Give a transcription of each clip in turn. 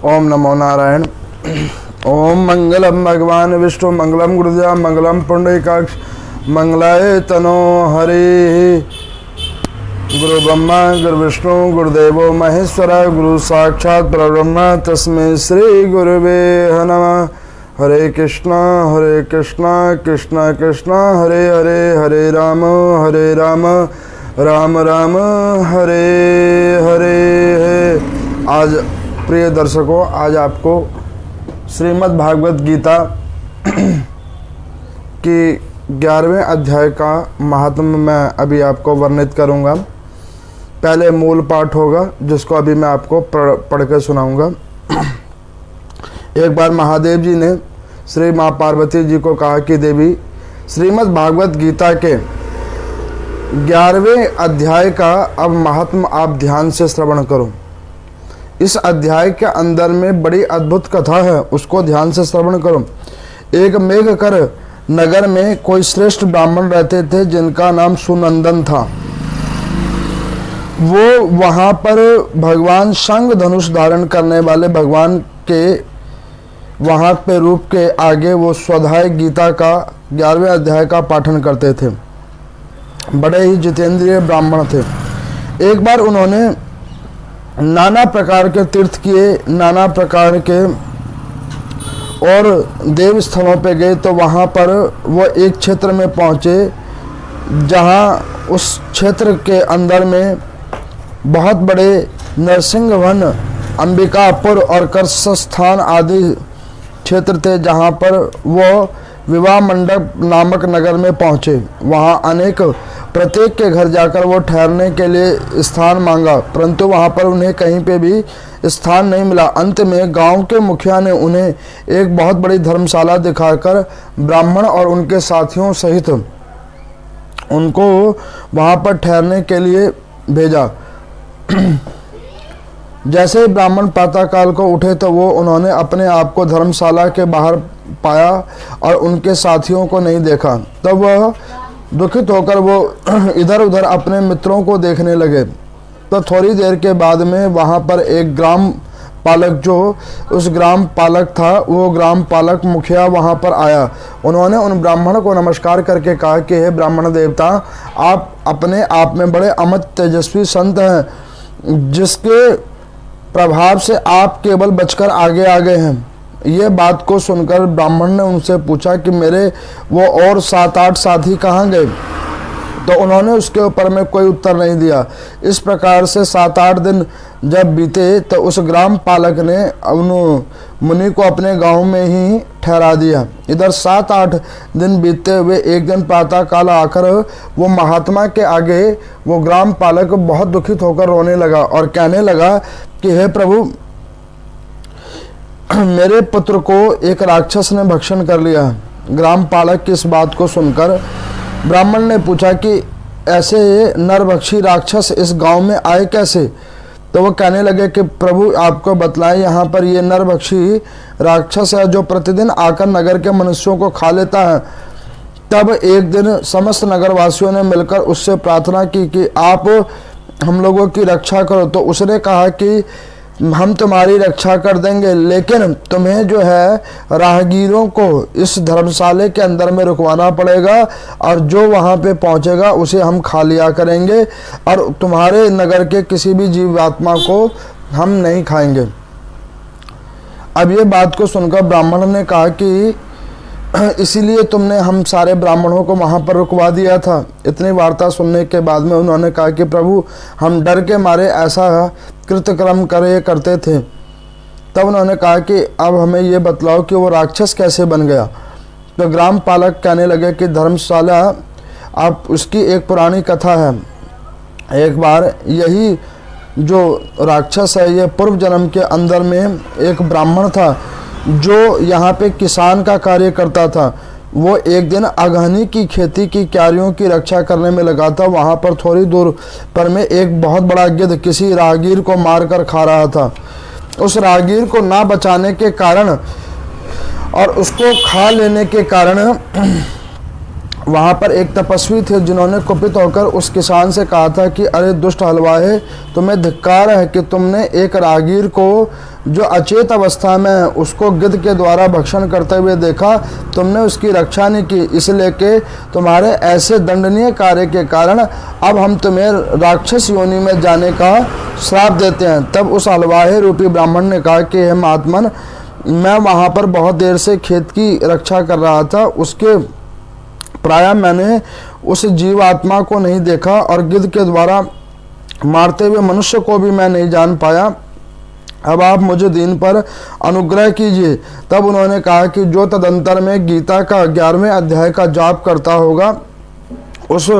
ओम नमो नारायण। ओम मंगलम भगवान विष्णु मंगलम गुरुदेव मंगलम पुंडरीकाक्ष मंगलाय तनो हरि। गुरु ब्रह्मा गुरु विष्णु गुरुदेवो महेश्वरा गुरु साक्षात् परब्रह्म तस्मै श्री गुरुवे नमः। हरे कृष्णा कृष्णा कृष्णा हरे हरे, हरे राम राम राम हरे हरे। आज प्रिय दर्शकों, आज आपको श्रीमद् भागवत गीता की 11वें अध्याय का महात्म्य मैं अभी आपको वर्णित करूंगा। पहले मूल पाठ होगा जिसको अभी मैं आपको पढ़ के सुनाऊंगा। एक बार महादेव जी ने श्री माँ पार्वती जी को कहा कि देवी, श्रीमद् भागवत गीता के 11वें अध्याय का अब महात्म्य आप ध्यान से श्रवण करो। इस अध्याय के अंदर में बड़ी अद्भुत कथा है, उसको ध्यान से श्रवण करो। एक मेघकर नगर में कोई श्रेष्ठ ब्राह्मण रहते थे जिनका नाम सुनंदन था। वो वहाँ पर भगवान शंख धनुष धारण करने वाले भगवान के वहाँ पे रूप के आगे वो स्वाध्याय गीता का 11वें अध्याय का पाठन करते थे। बड़े ही जितेंद्रिय ब्राह्मण थे। एक बार उन्होंने नाना प्रकार के तीर्थ किए, नाना प्रकार के और देव स्थलों पे गए, तो वहाँ पर वो एक क्षेत्र में पहुँचे जहाँ उस क्षेत्र के अंदर में बहुत बड़े नरसिंह वन, अंबिकापुर और कर्ष स्थान आदि क्षेत्र थे, जहाँ पर वो विवाह मंडप नामक नगर में पहुँचे। वहाँ अनेक प्रत्येक के घर जाकर वो ठहरने के लिए स्थान मांगा, परंतु वहाँ पर उन्हें कहीं पे भी स्थान नहीं मिला। अंत में गांव के मुखिया ने उन्हें एक बहुत बड़ी धर्मशाला दिखाकर ब्राह्मण और उनके साथियों सहित उनको वहाँ पर ठहरने के लिए भेजा। जैसे ही ब्राह्मण प्रातःकाल को उठे तो वो उन्होंने अपने आप को धर्मशाला के बाहर पाया और उनके साथियों को नहीं देखा। तब वह दुखित होकर वो इधर उधर अपने मित्रों को देखने लगे। तो थोड़ी देर के बाद में वहाँ पर एक ग्राम पालक, जो उस ग्राम पालक था, वो ग्राम पालक मुखिया वहाँ पर आया। उन्होंने उन ब्राह्मण को नमस्कार करके कहा कि हे ब्राह्मण देवता, आप अपने आप में बड़े अमत तेजस्वी संत हैं, जिसके प्रभाव से आप केवल बचकर आगे आ गए हैं। ये बात को सुनकर ब्राह्मण ने उनसे पूछा कि मेरे वो और 7-8 साथी कहाँ गए? तो उन्होंने उसके ऊपर में कोई उत्तर नहीं दिया। इस प्रकार से 7-8 दिन जब बीते तो उस ग्राम पालक ने उन मुनि को अपने गांव में ही ठहरा दिया। इधर 7-8 दिन बीतते हुए एक दिन प्रातः काल आकर वो महात्मा के आगे वो ग्राम पालक बहुत दुखित होकर रोने लगा और कहने लगा कि हे प्रभु, मेरे पुत्र को एक राक्षस ने भक्षण कर लिया। ग्राम पालक की इस बात को सुनकर ब्राह्मण ने पूछा कि ऐसे नरभक्षी राक्षस इस गांव में आए कैसे? तो वो कहने लगे कि प्रभु आपको बतलाएं, यहाँ पर ये नरभक्षी राक्षस है जो प्रतिदिन आकर नगर के मनुष्यों को खा लेता है। तब एक दिन समस्त नगरवासियों ने मिलकर उससे प्रार्थना की कि आप हम लोगों की रक्षा करो। तो उसने कहा कि हम तुम्हारी रक्षा कर देंगे, लेकिन तुम्हें जो है राहगीरों को इस धर्मशाले के अंदर में रुकवाना पड़ेगा और जो वहाँ पे पहुँचेगा उसे हम खा लिया करेंगे और तुम्हारे नगर के किसी भी जीवात्मा को हम नहीं खाएंगे। अब ये बात को सुनकर ब्राह्मण ने कहा कि इसीलिए तुमने हम सारे ब्राह्मणों को वहाँ पर रुकवा दिया था। इतनी वार्ता सुनने के बाद में उन्होंने कहा कि प्रभु, हम डर के मारे ऐसा कृतक्रम करते थे। तब उन्होंने कहा कि अब हमें ये बतलाओ कि वो राक्षस कैसे बन गया। तो ग्राम पालक कहने लगे कि धर्मशाला, आप उसकी एक पुरानी कथा है। एक बार यही जो राक्षस है, ये पूर्व जन्म के अंदर में एक ब्राह्मण था जो यहाँ पे किसान का कार्य करता था। वो एक दिन अगहनी की खेती की क्यारियों की रक्षा करने में लगा था। वहाँ पर थोड़ी दूर पर में एक बहुत बड़ा गिद्ध किसी राहगीर को मारकर खा रहा था। उस राहगीर को ना बचाने के कारण और उसको खा लेने के कारण वहाँ पर एक तपस्वी थे जिन्होंने कुपित होकर उस किसान से कहा था कि अरे दुष्ट हलवाए, तुम्हें धिक्कार है कि तुमने एक राहगीर को जो अचेत अवस्था में है उसको गिद्ध के द्वारा भक्षण करते हुए देखा, तुमने उसकी रक्षा नहीं की, इसलिए कि तुम्हारे ऐसे दंडनीय कार्य के कारण अब हम तुम्हें राक्षस योनि में जाने का श्राप देते हैं। तब उस हलवाहे रूपी ब्राह्मण ने कहा कि हे महात्मन, मैं वहाँ पर बहुत देर से खेत की रक्षा कर रहा था, उसके प्रायः मैंने उस जीवात्मा को नहीं देखा और गिद्ध के द्वारा मारते हुए मनुष्य को भी मैं नहीं जान पाया। अब आप मुझे दीन पर अनुग्रह कीजिए। तब उन्होंने कहा कि जो तदंतर में गीता का 11वें अध्याय का जाप करता होगा, उस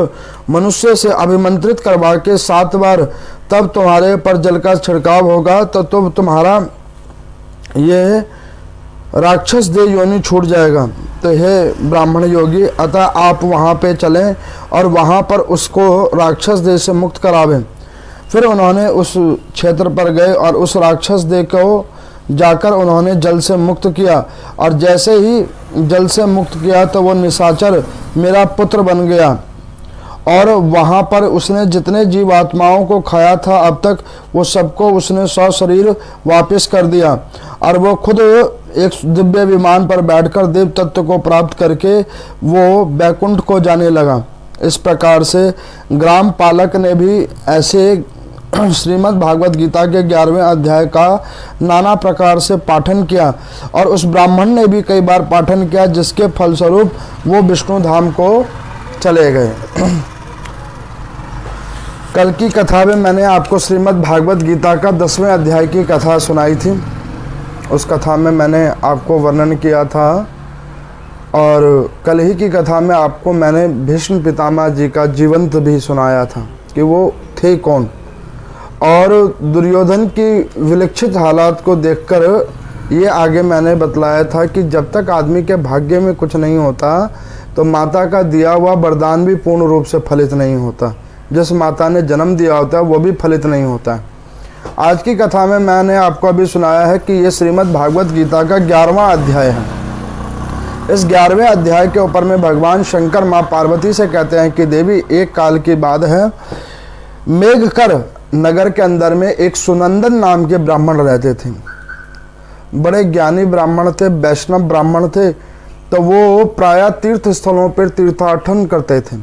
मनुष्य से अभिमंत्रित करवा के 7 बार तब तुम्हारे पर जल का छिड़काव होगा तो तुम्हारा ये राक्षस देह योनि छूट जाएगा। तो हे ब्राह्मण योगी, अतः आप वहाँ पे चलें और वहाँ पर उसको राक्षस देह से मुक्त करावें। फिर उन्होंने उस क्षेत्र पर गए और उस राक्षस देह को जाकर उन्होंने जल से मुक्त किया, और जैसे ही जल से मुक्त किया तो वो निशाचर मेरा पुत्र बन गया, और वहाँ पर उसने जितने जीवात्माओं को खाया था अब तक वो सबको उसने शरीर वापस कर दिया, और वो खुद एक दिव्य विमान पर बैठकर देव तत्व को प्राप्त करके वो बैकुंठ को जाने लगा। इस प्रकार से ग्राम पालक ने भी ऐसे श्रीमद् भागवत गीता के 11वें अध्याय का नाना प्रकार से पाठन किया, और उस ब्राह्मण ने भी कई बार पाठन किया, जिसके फलस्वरूप वो विष्णु धाम को चले गए। कल की कथा में मैंने आपको श्रीमद् भागवत गीता का 10वें अध्याय की कथा सुनाई थी। उस कथा में मैंने आपको वर्णन किया था, और कल ही की कथा में आपको मैंने भीष्म पितामह जी का जीवंत भी सुनाया था कि वो थे कौन, और दुर्योधन की विलक्षित हालात को देखकर ये आगे मैंने बतलाया था कि जब तक आदमी के भाग्य में कुछ नहीं होता तो माता का दिया हुआ वरदान भी पूर्ण रूप से फलित नहीं होता। जिस माता ने जन्म दिया होता है वो भी फलित नहीं होता है। आज की कथा में मैंने आपको अभी सुनाया है कि ये श्रीमद् भागवत गीता का 11वां अध्याय है। इस 11वें अध्याय के ऊपर में भगवान शंकर माँ पार्वती से कहते हैं कि देवी, एक काल की बात है, मेघकर नगर के अंदर में एक सुनंदन नाम के ब्राह्मण रहते थे। बड़े ज्ञानी ब्राह्मण थे, वैष्णव ब्राह्मण थे। तो वो प्रायः तीर्थ स्थलों पर तीर्थाटन करते थे।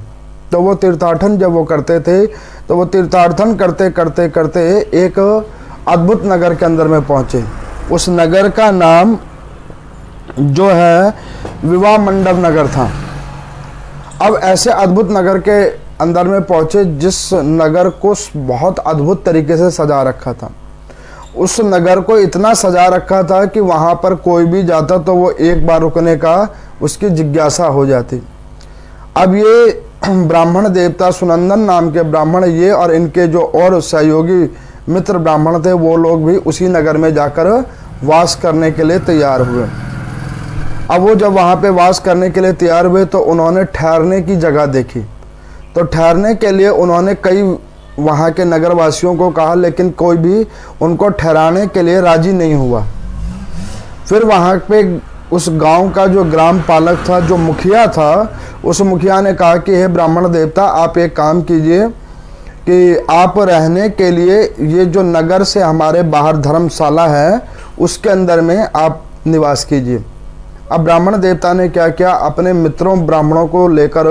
तो वो तीर्थाटन जब वो करते थे तो वो तीर्थाटन करते करते करते एक अद्भुत नगर के अंदर में पहुँचे। उस नगर का नाम जो है विवाह मंडप नगर था। अब ऐसे अद्भुत नगर के अंदर में पहुँचे जिस नगर को बहुत अद्भुत तरीके से सजा रखा था। उस नगर को इतना सजा रखा था कि वहाँ पर कोई भी जाता तो वो एक बार रुकने का उसकी जिज्ञासा हो जाती। अब ये ब्राह्मण देवता सुनंदन नाम के ब्राह्मण, ये और इनके जो और सहयोगी मित्र ब्राह्मण थे, वो लोग भी उसी नगर में जाकर वास करने के लिए तैयार हुए। अब वो जब वहाँ पे वास करने के लिए तैयार हुए तो उन्होंने ठहरने की जगह देखी। तो ठहरने के लिए उन्होंने कई वहाँ के नगरवासियों को कहा, लेकिन कोई भी उनको ठहराने के लिए राजी नहीं हुआ। फिर वहाँ पे उस गांव का जो ग्राम पालक था, जो मुखिया था, उस मुखिया ने कहा कि हे ब्राह्मण देवता, आप एक काम कीजिए कि आप रहने के लिए ये जो नगर से हमारे बाहर धर्मशाला है उसके अंदर में आप निवास कीजिए। अब ब्राह्मण देवता ने क्या किया, अपने मित्रों ब्राह्मणों को लेकर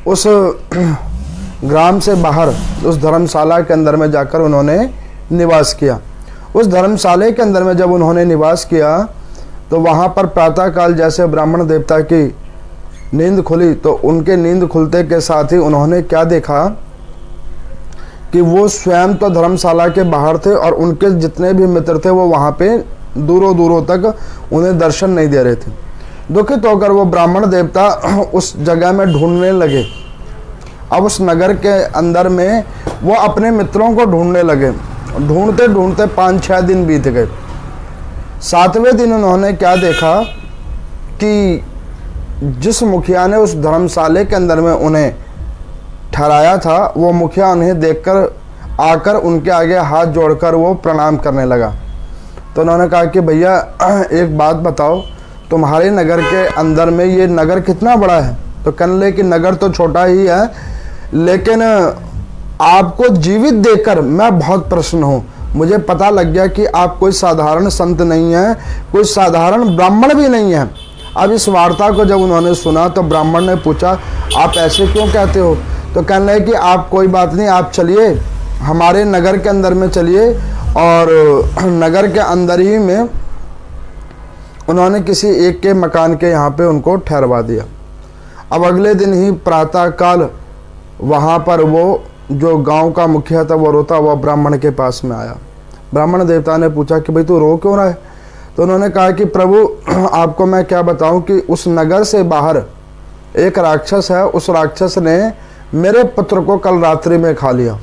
उस ग्राम से बाहर उस धर्मशाला के अंदर में जाकर उन्होंने निवास किया। उस धर्मशाले के अंदर में जब उन्होंने निवास किया तो वहाँ पर प्रातःकाल जैसे ब्राह्मण देवता की नींद खुली, तो उनके नींद खुलते के साथ ही उन्होंने क्या देखा कि वो स्वयं तो धर्मशाला के बाहर थे और उनके जितने भी मित्र थे वो वहाँ पे दूरों दूरों तक उन्हें दर्शन नहीं दे रहे थे। दुखित होकर वो ब्राह्मण देवता उस जगह में ढूंढने लगे। अब उस नगर के अंदर में वो अपने मित्रों को ढूंढने लगे। ढूंढते ढूंढते 5-6 दिन बीत गए। 7वें दिन उन्होंने क्या देखा कि जिस मुखिया ने उस धर्मशाले के अंदर में उन्हें ठहराया था, वो मुखिया उन्हें देखकर आकर उनके आगे हाथ जोड़कर वो प्रणाम करने लगा। तो उन्होंने कहा कि भैया एक बात बताओ, तुम्हारे नगर के अंदर में ये नगर कितना बड़ा है? तो कहने लगे कि नगर तो छोटा ही है, लेकिन आपको जीवित देखकर मैं बहुत प्रसन्न हूँ। मुझे पता लग गया कि आप कोई साधारण संत नहीं है, कोई साधारण ब्राह्मण भी नहीं है। अब इस वार्ता को जब उन्होंने सुना तो ब्राह्मण ने पूछा, आप ऐसे क्यों कहते हो? तो कहने लगे कि आप कोई बात नहीं, आप चलिए हमारे नगर के अंदर में चलिए। और नगर के अंदर ही में उन्होंने किसी एक के मकान के यहाँ पे उनको ठहरवा दिया। अब अगले दिन ही प्रातःकाल वहाँ पर वो जो गांव का मुखिया था वो रोता हुआ ब्राह्मण के पास में आया। ब्राह्मण देवता ने पूछा कि भाई तू रो क्यों रहा है? तो उन्होंने कहा कि प्रभु आपको मैं क्या बताऊं कि उस नगर से बाहर एक राक्षस है, उस राक्षस ने मेरे पुत्र को कल रात्रि में खा लिया।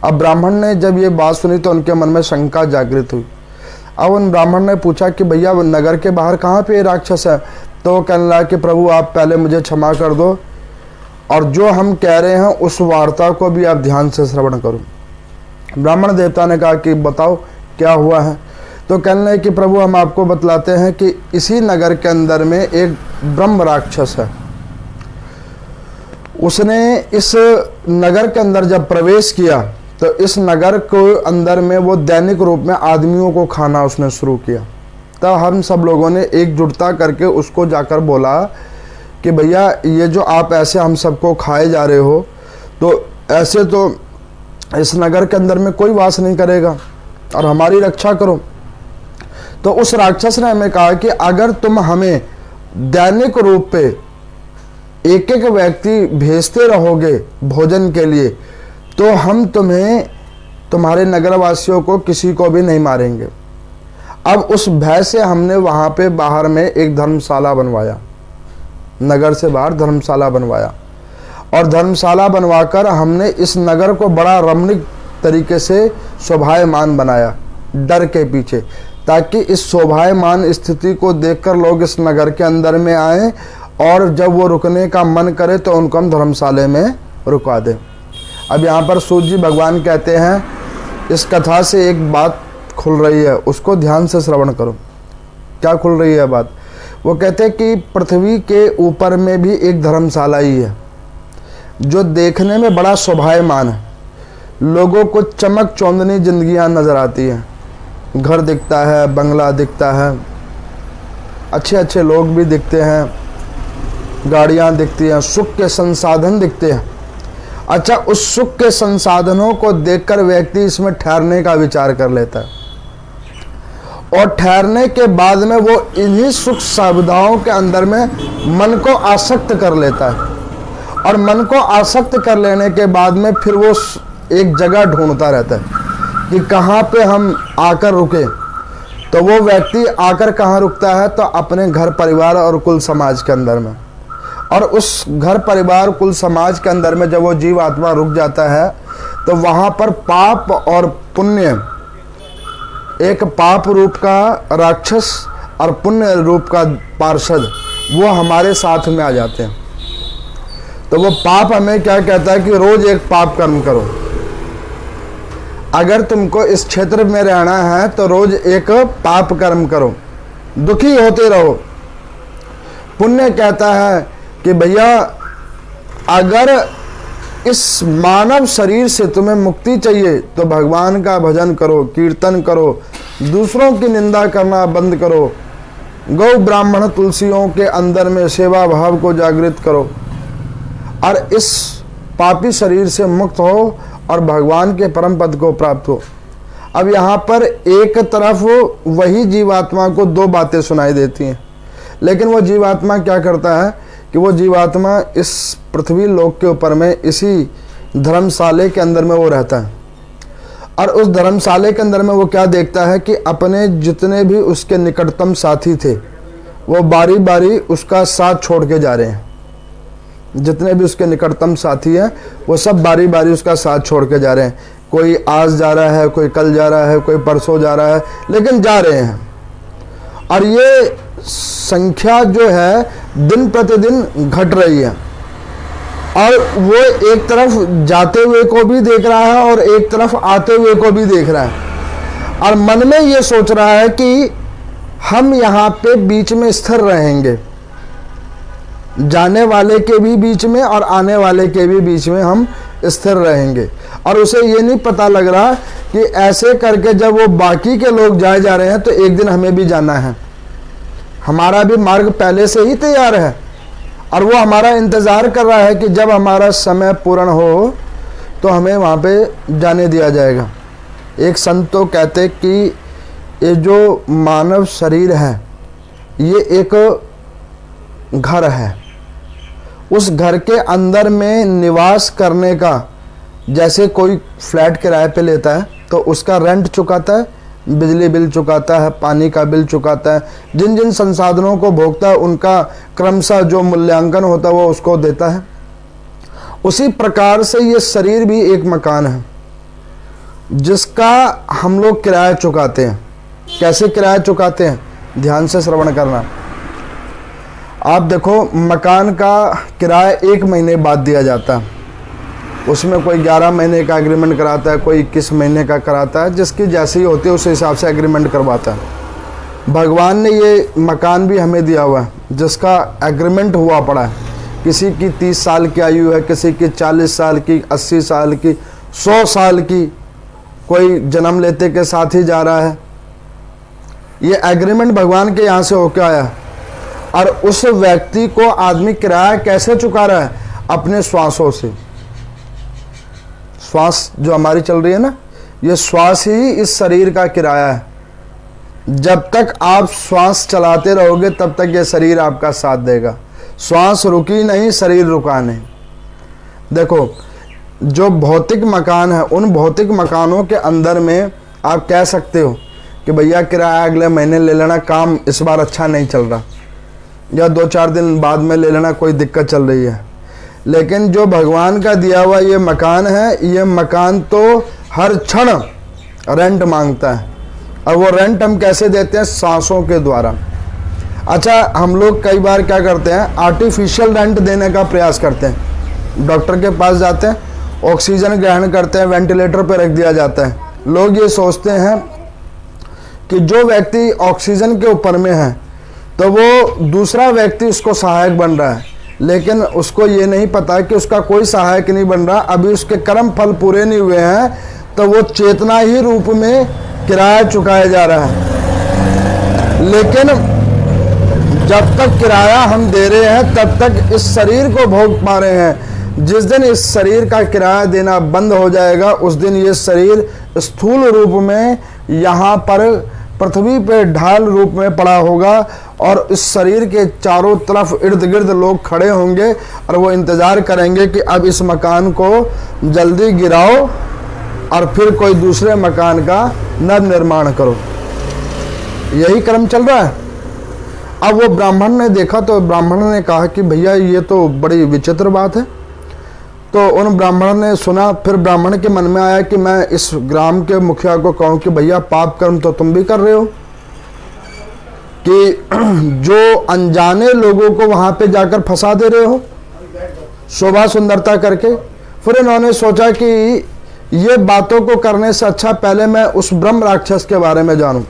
अब ब्राह्मण ने जब ये बात सुनी तो उनके मन में शंका जागृत हुई। अब उन ब्राह्मण ने पूछा कि भैया नगर के बाहर कहाँ पे ये राक्षस है? तो वो कहने लगा कि प्रभु आप पहले मुझे क्षमा कर दो, और जो हम कह रहे हैं उस वार्ता को भी आप ध्यान से श्रवण करो। ब्राह्मण देवता ने कहा कि बताओ क्या हुआ है? तो कहने लगे कि प्रभु हम आपको बतलाते हैं कि इसी नगर के अंदर में एक ब्रह्म राक्षस है। उसने इस नगर के अंदर जब प्रवेश किया तो इस नगर को अंदर में वो दैनिक रूप में आदमियों को खाना उसने शुरू किया। तब हम सब लोगों ने एकजुटता करके उसको जाकर बोला कि भैया ये जो आप ऐसे हम सबको खाए जा रहे हो, तो ऐसे तो इस नगर के अंदर में कोई वास नहीं करेगा और हमारी रक्षा करो। तो उस राक्षस ने हमें कहा कि अगर तुम हमें दैनिक रूप पे एक एक व्यक्ति भेजते रहोगे भोजन के लिए, तो हम तुम्हें तुम्हारे नगरवासियों को किसी को भी नहीं मारेंगे। अब उस भय से हमने वहाँ पे बाहर में एक धर्मशाला बनवाया, नगर से बाहर धर्मशाला बनवाया, और धर्मशाला बनवाकर हमने इस नगर को बड़ा रमणीक तरीके से शोभायमान बनाया डर के पीछे, ताकि इस शोभायमान स्थिति को देखकर लोग इस नगर के अंदर में आए और जब वो रुकने का मन करे तो उनको हम धर्मशाले में रुकवा दें। अब यहाँ पर सूर्य जी भगवान कहते हैं, इस कथा से एक बात खुल रही है, उसको ध्यान से श्रवण करो। क्या खुल रही है बात? वो कहते हैं कि पृथ्वी के ऊपर में भी एक धर्मशाला ही है जो देखने में बड़ा शोभायमान है। लोगों को चमक चौंदनी जिंदगियां नजर आती हैं, घर दिखता है, बंगला दिखता है, अच्छे अच्छे लोग भी दिखते हैं, गाड़ियां दिखती हैं, सुख के संसाधन दिखते हैं। अच्छा, उस सुख के संसाधनों को देखकर व्यक्ति इसमें ठहरने का विचार कर लेता है, और ठहरने के बाद में वो इन्हीं सुख सुविधाओं के अंदर में मन को आसक्त कर लेता है, और मन को आसक्त कर लेने के बाद में फिर वो एक जगह ढूंढता रहता है कि कहाँ पे हम आकर रुके। तो वो व्यक्ति आकर कहाँ रुकता है? तो अपने घर परिवार और कुल समाज के अंदर में। और उस घर परिवार कुल समाज के अंदर में जब वो जीव आत्मा रुक जाता है तो वहाँ पर पाप और पुण्य, एक पाप रूप का राक्षस और पुण्य रूप का पार्षद, वो हमारे साथ में आ जाते हैं। तो वो पाप हमें क्या कहता है कि रोज एक पाप कर्म करो। अगर तुमको इस क्षेत्र में रहना है तो रोज एक पाप कर्म करो, दुखी होते रहो। पुण्य कहता है कि भैया अगर इस मानव शरीर से तुम्हें मुक्ति चाहिए तो भगवान का भजन करो, कीर्तन करो, दूसरों की निंदा करना बंद करो, गौ ब्राह्मण तुलसियों के अंदर में सेवा भाव को जागृत करो, और इस पापी शरीर से मुक्त हो और भगवान के परम पद को प्राप्त हो। अब यहाँ पर एक तरफ वही जीवात्मा को दो बातें सुनाई देती हैं, लेकिन वो जीवात्मा क्या करता है कि वो जीवात्मा इस पृथ्वी लोक के ऊपर में इसी धर्मशाले के अंदर में वो रहता है, और उस धर्मशाले के अंदर में वो क्या देखता है कि अपने जितने भी उसके निकटतम साथी थे वो बारी बारी उसका साथ छोड़ के जा रहे हैं। जितने भी उसके निकटतम साथी हैं वो सब बारी बारी उसका साथ छोड़ के जा रहे हैं। कोई आज जा रहा है, कोई कल जा रहा है, कोई परसों जा रहा है, लेकिन जा रहे हैं। और ये संख्या जो है दिन प्रतिदिन घट रही है, और वो एक तरफ जाते हुए को भी देख रहा है और एक तरफ आते हुए को भी देख रहा है, और मन में ये सोच रहा है कि हम यहाँ पे बीच में स्थिर रहेंगे, जाने वाले के भी बीच में और आने वाले के भी बीच में हम स्थिर रहेंगे। और उसे ये नहीं पता लग रहा कि ऐसे करके जब वो बाकी के लोग जाए जा रहे हैं तो एक दिन हमें भी जाना है। हमारा भी मार्ग पहले से ही तैयार है और वो हमारा इंतज़ार कर रहा है कि जब हमारा समय पूर्ण हो तो हमें वहाँ पे जाने दिया जाएगा। एक संत तो कहते कि ये जो मानव शरीर है ये एक घर है, उस घर के अंदर में निवास करने का, जैसे कोई फ्लैट किराए पे लेता है तो उसका रेंट चुकाता है, बिजली बिल चुकाता है, पानी का बिल चुकाता है, जिन जिन संसाधनों को भोगता है उनका क्रमशः जो मूल्यांकन होता है वो उसको देता है। उसी प्रकार से ये शरीर भी एक मकान है जिसका हम लोग किराया चुकाते हैं। कैसे किराया चुकाते हैं? ध्यान से श्रवण करना। आप देखो, मकान का किराया 1 महीने बाद दिया जाता है। उसमें कोई 11 महीने का एग्रीमेंट कराता है, कोई 21 महीने का कराता है, जिसकी जैसी होती है उस हिसाब से एग्रीमेंट करवाता है। भगवान ने ये मकान भी हमें दिया हुआ है जिसका एग्रीमेंट हुआ पड़ा है। किसी की 30 साल की आयु है, किसी की 40 साल की, 80 साल की, 100 साल की, कोई जन्म लेते के साथ ही जा रहा है। ये एग्रीमेंट भगवान के यहाँ से होकर आया और उस व्यक्ति को आदमी किराया कैसे चुका रहा है? अपने श्वासों से। श्वास जो हमारी चल रही है ना, ये श्वास ही इस शरीर का किराया है। जब तक आप श्वास चलाते रहोगे तब तक ये शरीर आपका साथ देगा। श्वास रुकी नहीं, शरीर रुका नहीं। देखो, जो भौतिक मकान है उन भौतिक मकानों के अंदर में आप कह सकते हो कि भैया किराया अगले महीने ले लेना, काम इस बार अच्छा नहीं चल रहा, या 2-4 दिन बाद में ले लेना, कोई दिक्कत चल रही है। लेकिन जो भगवान का दिया हुआ ये मकान है, ये मकान तो हर क्षण रेंट मांगता है। और वो रेंट हम कैसे देते हैं? सांसों के द्वारा। अच्छा, हम लोग कई बार क्या करते हैं, आर्टिफिशियल रेंट देने का प्रयास करते हैं। डॉक्टर के पास जाते हैं, ऑक्सीजन ग्रहण करते हैं, वेंटिलेटर पर रख दिया जाता है। लोग ये सोचते हैं कि जो व्यक्ति ऑक्सीजन के ऊपर में है तो वो दूसरा व्यक्ति उसको सहायक बन रहा है, लेकिन उसको ये नहीं पता कि उसका कोई सहायक नहीं बन रहा। अभी उसके कर्म फल पूरे नहीं हुए हैं तो वो चेतना ही रूप में किराया चुकाया जा रहा है। लेकिन जब तक किराया हम दे रहे हैं तब तक इस शरीर को भोग पा रहे हैं। जिस दिन इस शरीर का किराया देना बंद हो जाएगा उस दिन ये शरीर स्थूल रूप में यहाँ पर पृथ्वी पे ढाल रूप में पड़ा होगा और इस शरीर के चारों तरफ इर्द गिर्द लोग खड़े होंगे और वो इंतज़ार करेंगे कि अब इस मकान को जल्दी गिराओ और फिर कोई दूसरे मकान का नव निर्माण करो। यही क्रम चल रहा है। अब वो ब्राह्मण ने देखा तो ब्राह्मण ने कहा कि भैया ये तो बड़ी विचित्र बात है। तो उन ब्राह्मण ने सुना, फिर ब्राह्मण के मन में आया कि मैं इस ग्राम के मुखिया को कहूँ कि भैया पाप कर्म तो तुम भी कर रहे हो कि जो अनजाने लोगों को वहाँ पे जाकर फंसा दे रहे हो शोभा सुंदरता करके। फिर इन्होंने सोचा कि ये बातों को करने से अच्छा पहले मैं उस ब्रह्म राक्षस के बारे में जानूं।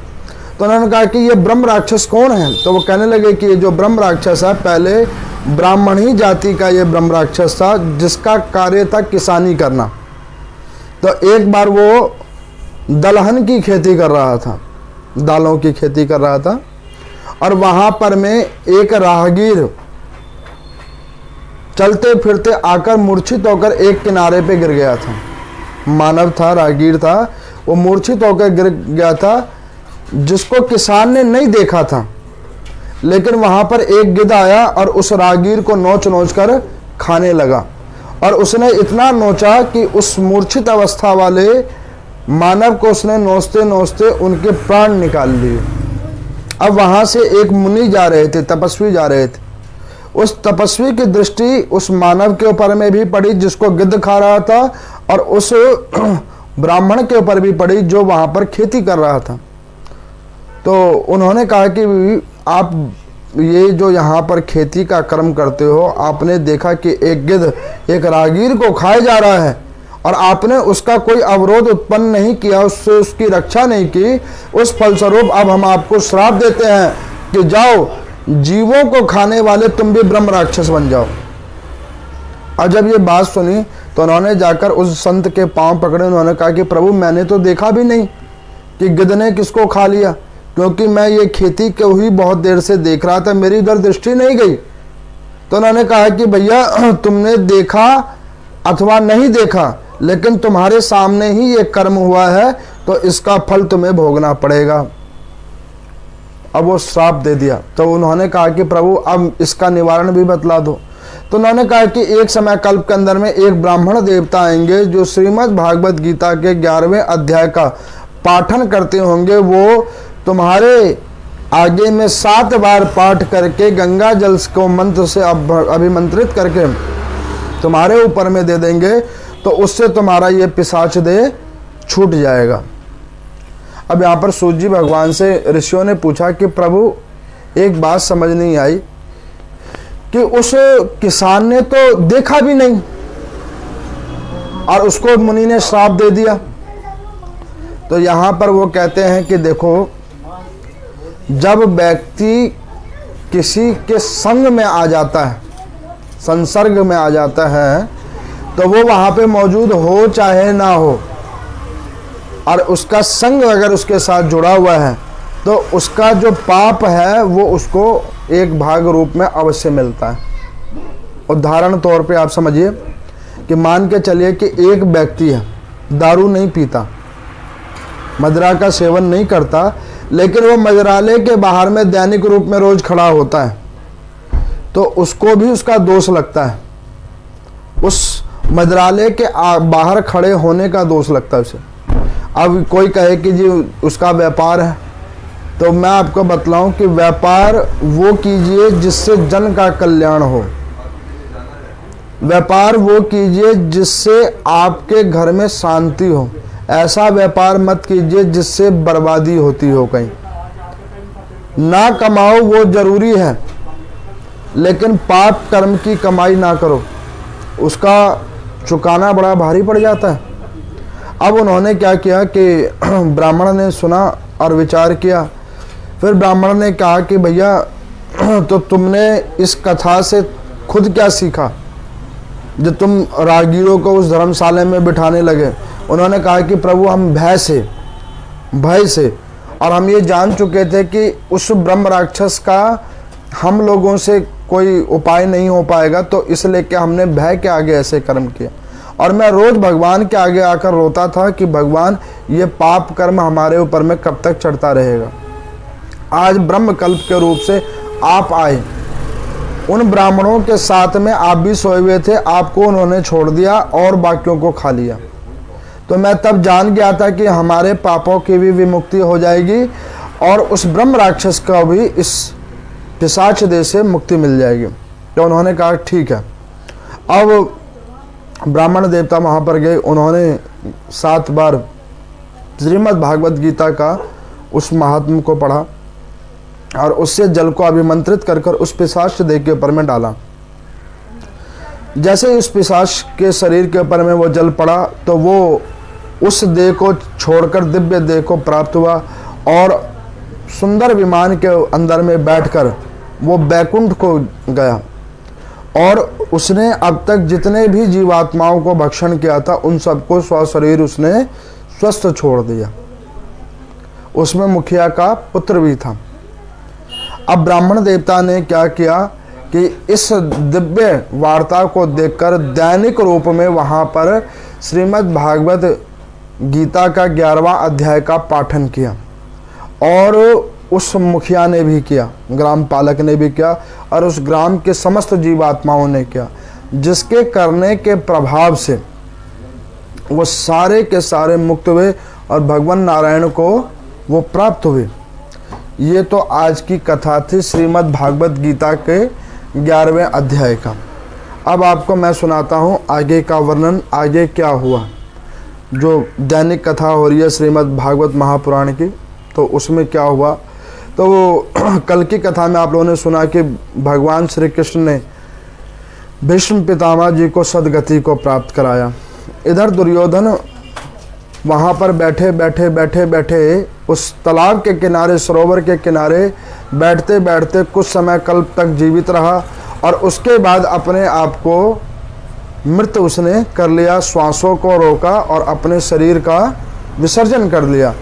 तो उन्होंने कहा कि ये ब्रह्म राक्षस कौन है? तो वो कहने लगे कि ये जो ब्रह्म राक्षस है पहले ब्राह्मण ही जाति का ये ब्रह्म राक्षस था जिसका कार्य था किसानी करना। तो एक बार वो दलहन की खेती कर रहा था, दालों की खेती कर रहा था और वहाँ पर में एक राहगीर चलते फिरते आकर मूर्छित होकर एक किनारे पे गिर गया था। मानव था, राहगीर था, वो मूर्छित होकर गिर गया था जिसको किसान ने नहीं देखा था। लेकिन वहाँ पर एक गिद्ध आया और उस राहगीर को नोच नोच कर खाने लगा और उसने इतना नोचा कि उस मूर्छित अवस्था वाले मानव को उसने नोचते नोचते उनके प्राण निकाल लिए। अब वहाँ से एक मुनि जा रहे थे, तपस्वी जा रहे थे। उस तपस्वी की दृष्टि उस मानव के ऊपर में भी पड़ी जिसको गिद्ध खा रहा था और उस ब्राह्मण के ऊपर भी पड़ी जो वहाँ पर खेती कर रहा था। तो उन्होंने कहा कि आप ये जो यहाँ पर खेती का कर्म करते हो, आपने देखा कि एक गिद्ध एक राहगीर को खाए जा रहा है और आपने उसका कोई अवरोध उत्पन्न नहीं किया, उससे उसकी रक्षा नहीं की। उस फलस्वरूप अब हम आपको श्राप देते हैं कि जाओ जीवों को खाने वाले तुम भी ब्रह्म राक्षस बन जाओ। और जब ये बात सुनी तो उन्होंने जाकर उस संत के पांव पकड़े। उन्होंने कहा कि प्रभु मैंने तो देखा भी नहीं कि गिद्ध ने किसको खा लिया, क्योंकि मैं ये खेती को ही बहुत देर से देख रहा था, मेरी इधर दृष्टि नहीं गई। तो उन्होंने कहा कि भैया तुमने देखा अथवा नहीं देखा, लेकिन तुम्हारे सामने ही ये कर्म हुआ है, तो इसका फल तुम्हें भोगना पड़ेगा। अब वो श्राप दे दिया। तो उन्होंने कहा कि प्रभु अब इसका निवारण भी बतला दो। तो उन्होंने कहा कि एक समय कल्प के अंदर में एक ब्राह्मण देवता आएंगे जो श्रीमद् भागवत गीता के 11वें अध्याय का पाठन करते होंगे। वो तुम्हारे आगे में 7 बार पाठ करके गंगा जल को मंत्र से अभिमंत्रित करके तुम्हारे ऊपर में दे देंगे, तो उससे तुम्हारा ये पिशाच देह छूट जाएगा। अब यहाँ पर सूत जी भगवान से ऋषियों ने पूछा कि प्रभु एक बात समझ नहीं आई कि उस किसान ने तो देखा भी नहीं और उसको मुनि ने श्राप दे दिया। तो यहाँ पर वो कहते हैं कि देखो, जब व्यक्ति किसी के संग में आ जाता है, संसर्ग में आ जाता है, तो वो वहाँ पे मौजूद हो चाहे ना हो, और उसका संग अगर उसके साथ जुड़ा हुआ है, तो उसका जो पाप है वो उसको एक भाग रूप में अवश्य मिलता है। उदाहरण तौर पे आप समझिए कि मान के चलिए कि एक व्यक्ति है, दारू नहीं पीता, मदिरा का सेवन नहीं करता, लेकिन वो मदिरालय के बाहर में दैनिक रूप में रोज खड़ा होता है, तो उसको भी उसका दोष लगता है। उस मदिरालय के बाहर खड़े होने का दोष लगता है उसे। अब कोई कहे कि जी उसका व्यापार है, तो मैं आपको बतलाऊं कि व्यापार वो कीजिए जिससे जन का कल्याण हो। व्यापार वो कीजिए जिससे आपके घर में शांति हो। ऐसा व्यापार मत कीजिए जिससे बर्बादी होती हो कहीं। ना कमाओ वो जरूरी है, लेकिन पाप कर्म की कमाई ना करो, उसका चुकाना बड़ा भारी पड़ जाता है। अब उन्होंने क्या किया कि ब्राह्मण ने सुना और विचार किया। फिर ब्राह्मण ने कहा कि भैया तो तुमने इस कथा से खुद क्या सीखा जो तुम राहगीरों को उस धर्मशाला में बिठाने लगे। उन्होंने कहा कि प्रभु हम भय से और हम ये जान चुके थे कि उस ब्रह्म राक्षस का हम लोगों से कोई उपाय नहीं हो पाएगा, तो इसलिए कि हमने भय के आगे ऐसे कर्म किया। और मैं रोज भगवान के आगे आकर रोता था कि भगवान ये पाप कर्म हमारे ऊपर में कब तक चढ़ता रहेगा। आज ब्रह्म कल्प के रूप से आप आए, उन ब्राह्मणों के साथ में आप भी सोए हुए थे, आपको उन्होंने छोड़ दिया और बाकियों को खा लिया। तो मैं तब जान गया था कि हमारे पापों की भी विमुक्ति हो जाएगी और उस ब्रह्म राक्षस का भी इस पिशाच देह से मुक्ति मिल जाएगी। तो उन्होंने कहा ठीक है। अब ब्राह्मण देवता वहाँ पर गए, उन्होंने 7 बार श्रीमद् भागवत गीता का उस महात्म को पढ़ा और उससे जल को अभिमंत्रित कर कर उस पिशाच देह के ऊपर में डाला। जैसे उस पिशाच के शरीर के ऊपर में वो जल पड़ा, तो वो उस देह को छोड़कर दिव्य देह को प्राप्त हुआ और सुंदर विमान के अंदर में बैठकर वो बैकुंठ को गया। और उसने अब तक जितने भी जीवात्माओं को भक्षण किया था उन सबको स्वशरीर उसने स्वस्थ छोड़ दिया। उसमें मुखिया का पुत्र भी था। अब ब्राह्मण देवता ने क्या किया कि इस दिव्य वार्ता को देखकर दैनिक रूप में वहाँ पर श्रीमद् भागवत गीता का 11वां अध्याय का पाठन किया। और उस मुखिया ने भी किया, ग्राम पालक ने भी किया और उस ग्राम के समस्त जीवात्माओं ने किया, जिसके करने के प्रभाव से वो सारे के सारे मुक्त हुए और भगवान नारायण को वो प्राप्त हुए। ये तो आज की कथा थी श्रीमद् भागवत गीता के 11वें अध्याय का। अब आपको मैं सुनाता हूँ आगे का वर्णन, आगे क्या हुआ। जो दैनिक कथा हो रही है श्रीमद् भागवत महापुराण की, तो उसमें क्या हुआ। तो कल की कथा में आप लोगों ने सुना कि भगवान श्री कृष्ण ने भीष्म पितामह जी को सदगति को प्राप्त कराया। इधर दुर्योधन वहाँ पर बैठे बैठे बैठे बैठे उस तालाब के किनारे, सरोवर के किनारे बैठते बैठते कुछ समय कल्प तक जीवित रहा और उसके बाद अपने आप को मृत उसने कर लिया, श्वासों को रोका और अपने शरीर का विसर्जन कर लिया।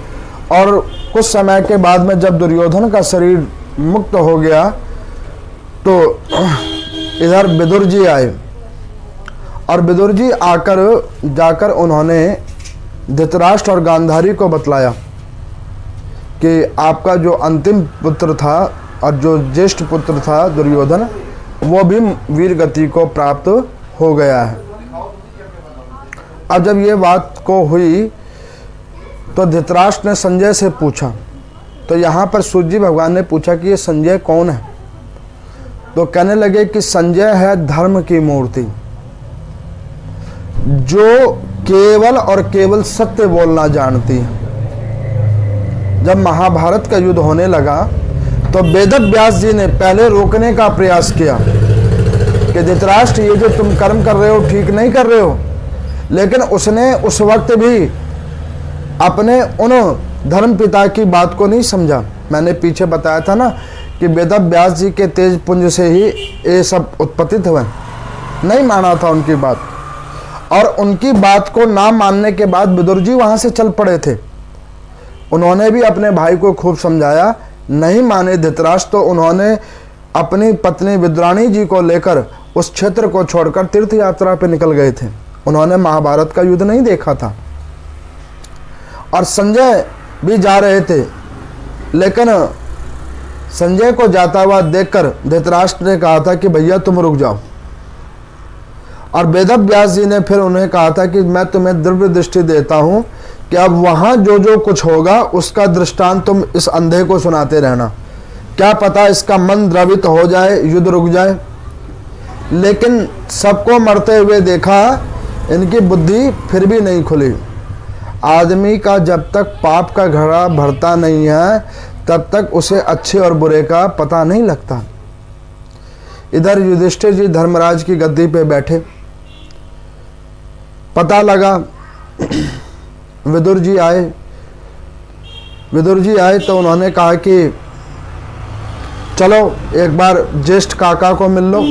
और कुछ समय के बाद में जब दुर्योधन का शरीर मुक्त हो गया तो इधर विदुर जी आए और विदुर जी जाकर उन्होंने धृतराष्ट्र और गांधारी को बतलाया कि आपका जो अंतिम पुत्र था और जो ज्येष्ठ पुत्र था दुर्योधन, वो भी वीर गति को प्राप्त हो गया है। अब जब ये बात को हुई तो धृतराष्ट्र ने संजय से पूछा, तो यहाँ पर सूर्य जी भगवान ने पूछा कि ये संजय कौन है? तो कहने लगे कि संजय है धर्म की मूर्ति, जो केवल और केवल सत्य बोलना जानती है। जब महाभारत का युद्ध होने लगा तो वेदव्यास जी ने पहले रोकने का प्रयास किया कि धृतराष्ट्र ये जो तुम कर्म कर रहे हो ठीक नहीं कर रहे हो, लेकिन उसने उस वक्त भी अपने उन धर्म पिता की बात को नहीं समझा। मैंने पीछे बताया था ना कि वेदव्यास जी के तेज पुंज से ही ये सब उत्पत्तित हुए, नहीं माना था उनकी बात, और उनकी बात को ना मानने के बाद विदुर जी वहां से चल पड़े थे। उन्होंने भी अपने भाई को खूब समझाया, नहीं माने धृतराष्ट्र, तो उन्होंने अपनी पत्नी विद्राणी जी को लेकर उस क्षेत्र को छोड़कर तीर्थ यात्रा पे निकल गए थे। उन्होंने महाभारत का युद्ध नहीं देखा था और संजय भी जा रहे थे, लेकिन संजय को जाता हुआ देखकर धृतराष्ट्र ने कहा था कि भैया तुम रुक जाओ, और वेदव्यास जी ने फिर उन्हें कहा था कि मैं तुम्हें दिव्य दृष्टि देता हूं कि अब वहां जो जो कुछ होगा उसका दृष्टांत तुम इस अंधे को सुनाते रहना, क्या पता इसका मन द्रवित हो जाए, युद्ध रुक जाए। लेकिन सबको मरते हुए देखा, इनकी बुद्धि फिर भी नहीं खुली। आदमी का जब तक पाप का घड़ा भरता नहीं है तब तक उसे अच्छे और बुरे का पता नहीं लगता। इधर युधिष्ठिर जी धर्मराज की गद्दी पे बैठे, पता लगा विदुर जी आए तो उन्होंने कहा कि चलो एक बार ज्येष्ठ काका को मिल लो।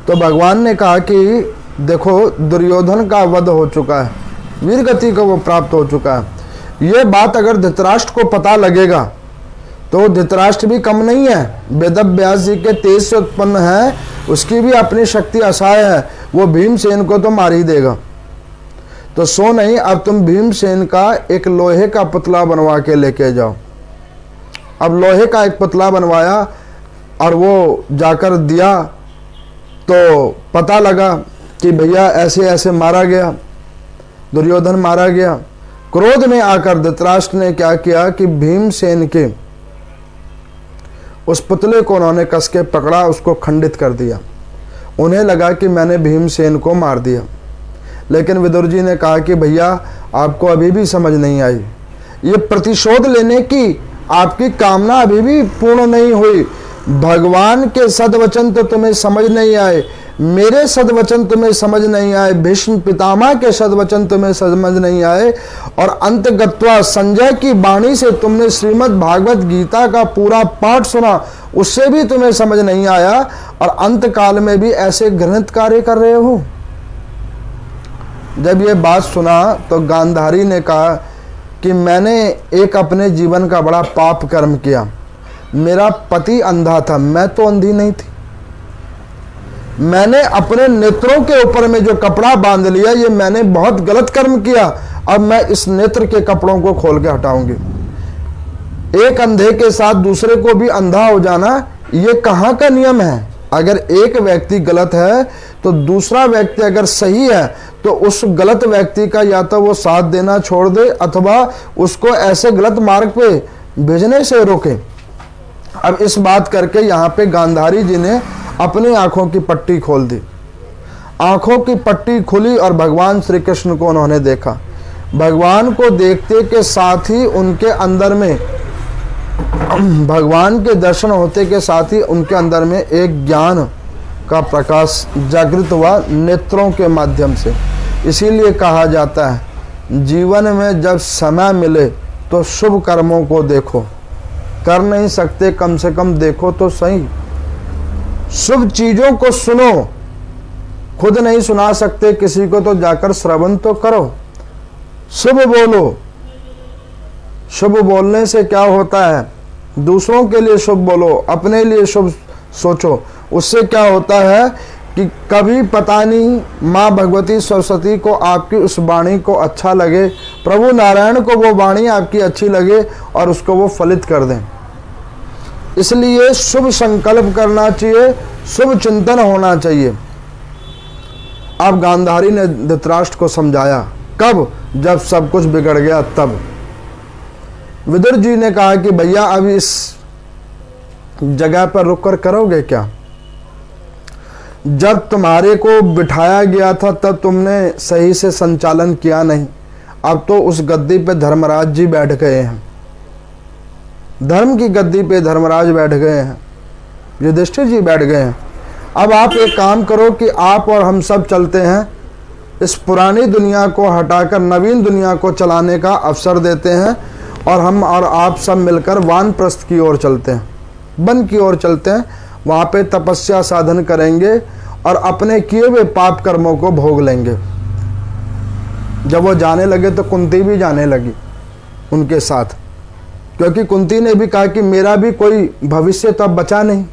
तो भगवान ने कहा कि देखो दुर्योधन का वध हो चुका है, वीर गति को वो प्राप्त हो चुका है। ये बात अगर धृतराष्ट्र को पता लगेगा तो धृतराष्ट्र भी कम नहीं है, वेदव्यास जी के तेज से उत्पन्न है, उसकी भी अपनी शक्ति असाय है, वो भीमसेन को तो मार ही देगा। तो सो नहीं, अब तुम भीमसेन का एक लोहे का पुतला बनवा के लेके जाओ। अब लोहे का एक पुतला बनवाया और वो जाकर दिया तो पता लगा कि भैया ऐसे ऐसे मारा गया, दुर्योधन मारा गया। क्रोध में आकर धृतराष्ट्र ने क्या किया कि भीमसेन के उस पुतले को उन्होंने कस के पकड़ा, उसको खंडित कर दिया। उन्हें लगा कि मैंने भीमसेन को मार दिया, लेकिन विदुर जी ने कहा कि भैया आपको अभी भी समझ नहीं आई, ये प्रतिशोध लेने की आपकी कामना अभी भी पूर्ण नहीं हुई। भगवान के सदवचन तो तुम्हें समझ नहीं आए, मेरे सदवचन तुम्हें समझ नहीं आए, भीष्म पितामह के सदवचन तुम्हें समझ नहीं आए, और अंतगत्वा संजय की वाणी से तुमने श्रीमद् भागवत गीता का पूरा पाठ सुना, उससे भी तुम्हें समझ नहीं आया, और अंत काल में भी ऐसे घृणित कार्य कर रहे हो। जब ये बात सुना तो गांधारी ने कहा कि मैंने एक अपने जीवन का बड़ा पाप कर्म किया। मेरा पति अंधा था, मैं तो अंधी नहीं थी। मैंने अपने नेत्रों के ऊपर में जो कपड़ा बांध लिया, ये मैंने बहुत गलत कर्म किया। अब मैं इस नेत्र के कपड़ों को खोल के हटाऊंगी। एक अंधे के साथ दूसरे को भी अंधा हो जाना, ये कहाँ का नियम है? अगर एक व्यक्ति गलत है तो दूसरा व्यक्ति अगर सही है तो उस गलत व्यक्ति का या तो वो साथ देना छोड़ दे अथवा उसको ऐसे गलत मार्ग पे भेजने से रोके। अब इस बात करके यहाँ पे गांधारी जी ने अपनी आंखों की पट्टी खोल दी। आंखों की पट्टी खुली और भगवान श्री कृष्ण को उन्होंने देखा। भगवान को देखते के साथ ही उनके अंदर में, भगवान के दर्शन होते के साथ ही उनके अंदर में एक ज्ञान का प्रकाश जागृत हुआ नेत्रों के माध्यम से। इसीलिए कहा जाता है जीवन में जब समय मिले तो शुभ कर्मों को देखो, कर नहीं सकते कम से कम देखो तो सही। शुभ चीजों को सुनो, खुद नहीं सुना सकते किसी को तो जाकर श्रवण तो करो। शुभ बोलो, शुभ बोलने से क्या होता है, दूसरों के लिए शुभ बोलो, अपने लिए शुभ सोचो। उससे क्या होता है कि कभी पता नहीं माँ भगवती सरस्वती को आपकी उस वाणी को अच्छा लगे, प्रभु नारायण को वो वाणी आपकी अच्छी लगे और उसको वो फलित कर दें। इसलिए शुभ संकल्प करना चाहिए, शुभ चिंतन होना चाहिए। अब गांधारी ने धृतराष्ट्र को समझाया, कब? जब सब कुछ बिगड़ गया तब। विदुर जी ने कहा कि भैया अब इस जगह पर रुककर करोगे क्या? जब तुम्हारे को बिठाया गया था तब तुमने सही से संचालन किया नहीं। अब तो उस गद्दी पे धर्मराज जी बैठ गए हैं, धर्म की गद्दी पे धर्मराज बैठ गए हैं, युधिष्ठिर जी बैठ गए हैं। अब आप एक काम करो कि आप और हम सब चलते हैं, इस पुरानी दुनिया को हटाकर नवीन दुनिया को चलाने का अवसर देते हैं और हम और आप सब मिलकर वानप्रस्थ की ओर चलते हैं, वन की ओर चलते हैं। वहाँ पे तपस्या साधन करेंगे और अपने किए हुए पाप कर्मों को भोग लेंगे। जब वो जाने लगे तो कुंती भी जाने लगी उनके साथ, क्योंकि कुंती ने भी कहा कि मेरा भी कोई भविष्य तो अब बचा नहीं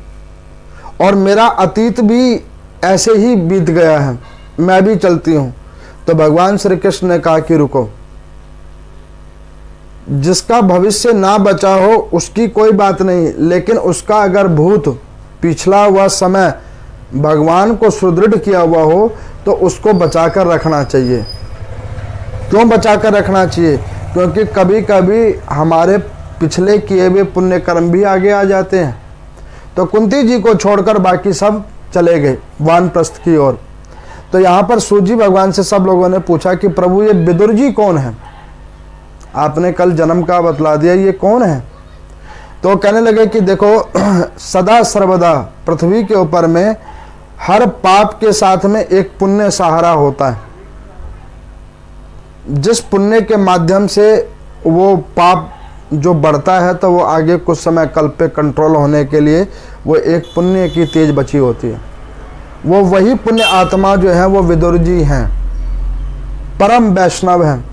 और मेरा अतीत भी ऐसे ही बीत गया है, मैं भी चलती हूँ। तो भगवान श्री कृष्ण ने कहा कि रुको, जिसका भविष्य ना बचा हो उसकी कोई बात नहीं, लेकिन उसका अगर भूत पिछला हुआ समय भगवान को सुदृढ़ किया हुआ हो तो उसको बचाकर रखना चाहिए। क्यों बचाकर रखना चाहिए? क्योंकि कभी कभी हमारे पिछले किए हुए पुण्य कर्म भी आगे आ जाते हैं। तो कुंती जी को छोड़कर बाकी सब चले गए वानप्रस्थ की ओर। तो यहाँ पर सूत जी भगवान से सब लोगों ने पूछा कि प्रभु ये विदुर जी कौन है? आपने कल जन्म का बतला दिया, ये कौन है? तो कहने लगे कि देखो सदा सर्वदा पृथ्वी के ऊपर में हर पाप के साथ में एक पुण्य सहारा होता है। जिस पुण्य के माध्यम से वो पाप जो बढ़ता है तो वो आगे कुछ समय कल पे कंट्रोल होने के लिए वो एक पुण्य की तेज बची होती है। वो वही पुण्य आत्मा जो है वो विदुर जी हैं, परम वैष्णव हैं।